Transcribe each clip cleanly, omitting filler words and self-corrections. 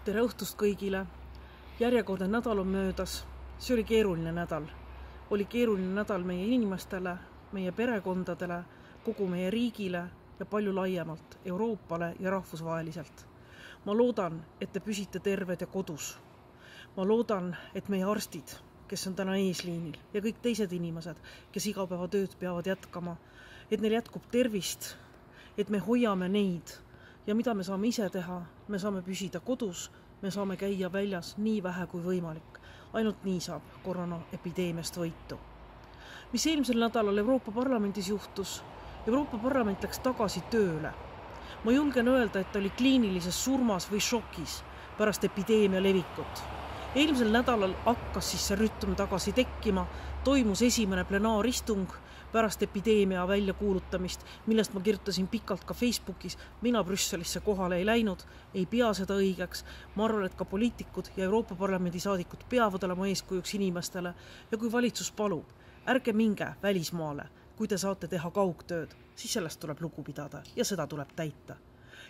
Tere õhtust kõigile. Järjekordne nädal on möödas. See oli keeruline nädal. Oli keeruline nädal meie inimestele, meie perekondadele, kogu meie riigile ja palju laiemalt Euroopale ja rahvusvaheliselt. Ma loodan, et te püsite terved ja kodus. Ma loodan, et meie arstid, kes on täna eesliinil ja kõik teised inimesed, kes igapäevatööd peavad jätkama, et neil jätkub tervist, et me hoiame neid ja mida me saame ise teha, me saame püsida kodus, me saame käia väljas nii vähe kui võimalik. Ainult nii saab koroonaepideemiast võitu. Mis eelmisel nädalal Euroopa Parlamendis juhtus? Euroopa Parlament läks tagasi tööle. Ma julgen öelda, et ta oli kliinilises surmas või šokis pärast epideemia levikut. Eelmisel nädalal hakkas siis see rütm tagasi tekkima, toimus esimene plenaaristung pärast epideemia välja kuulutamist, millest ma kirjutasin pikalt ka Facebookis. Mina Brüsselisse kohale ei läinud, ei pea seda õigeks. Ma arvan, et ka poliitikud ja Euroopa Parlamendi saadikud peavad olema eeskujuks inimestele ja kui valitsus palub, ärge minge välismaale, kui te saate teha kaugtööd, siis sellest tuleb lugu pidada ja seda tuleb täita.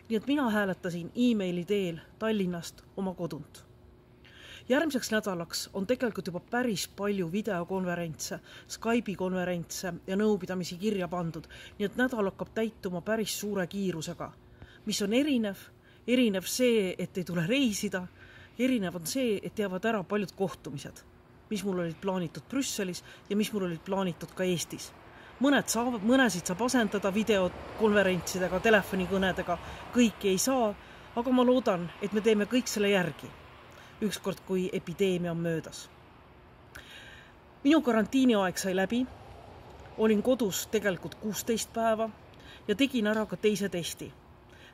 Nii et mina hääletasin e-maili teel Tallinnast oma kodunt. Järgmiseks nädalaks on tegelikult juba päris palju videokonverentse, Skype'i konverentse ja nõupidamisi kirja pandud, nii et nädal hakkab täituma päris suure kiirusega. Mis on erinev see, et ei tule reisida, erinev on see, et jäävad ära paljud kohtumised, mis mul olid plaanitud Brüsselis ja mis mul olid plaanitud ka Eestis. Mõnesid saab asendada videokonverentsidega, telefonikõnedega, kõiki ei saa, aga ma loodan, et me teeme kõik selle järgi. Ükskord, kui epideemia on möödas. Minu karantiiniaeg sai läbi, olin kodus tegelikult 16 päeva ja tegin ära ka teise testi.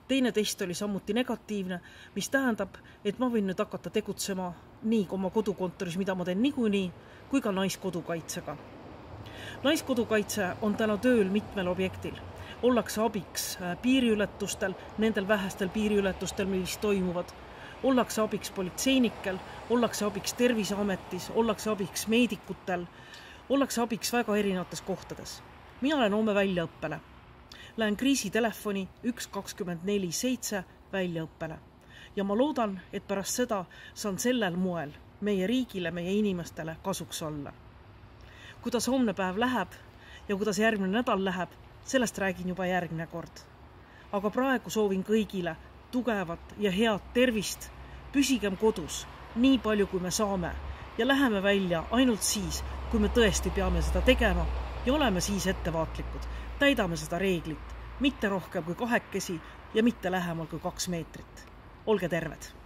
Teine test oli samuti negatiivne, mis tähendab, et ma võin nüüd hakata tegutsema nii oma kodukontoris, mida ma teen niikuinii, kui ka Naiskodukaitsega. Naiskodukaitse on täna tööl mitmel objektil. Ollakse abiks piiriületustel, nendel vähestel piiriületustel, mis toimuvad. Ollakse abiks politseinikel, ollakse abiks Terviseametis, ollakse abiks meedikutel, ollakse abiks väga erinevates kohtades. Mina olen homme väljaõppele. Lähen kriisitelefoni 1247 väljaõppele. Ja ma loodan, et pärast seda saan sellel moel meie riigile, meie inimestele kasuks olla. Kuidas homne päev läheb ja kuidas järgmine nädal läheb, sellest räägin juba järgmine kord. Aga praegu soovin kõigile tugevat ja head tervist, püsigem kodus nii palju, kui me saame ja läheme välja ainult siis, kui me tõesti peame seda tegema ja oleme siis ettevaatlikud. Täidame seda reeglit, mitte rohkem kui 2 ja mitte lähemal kui 2 meetrit. Olge terved!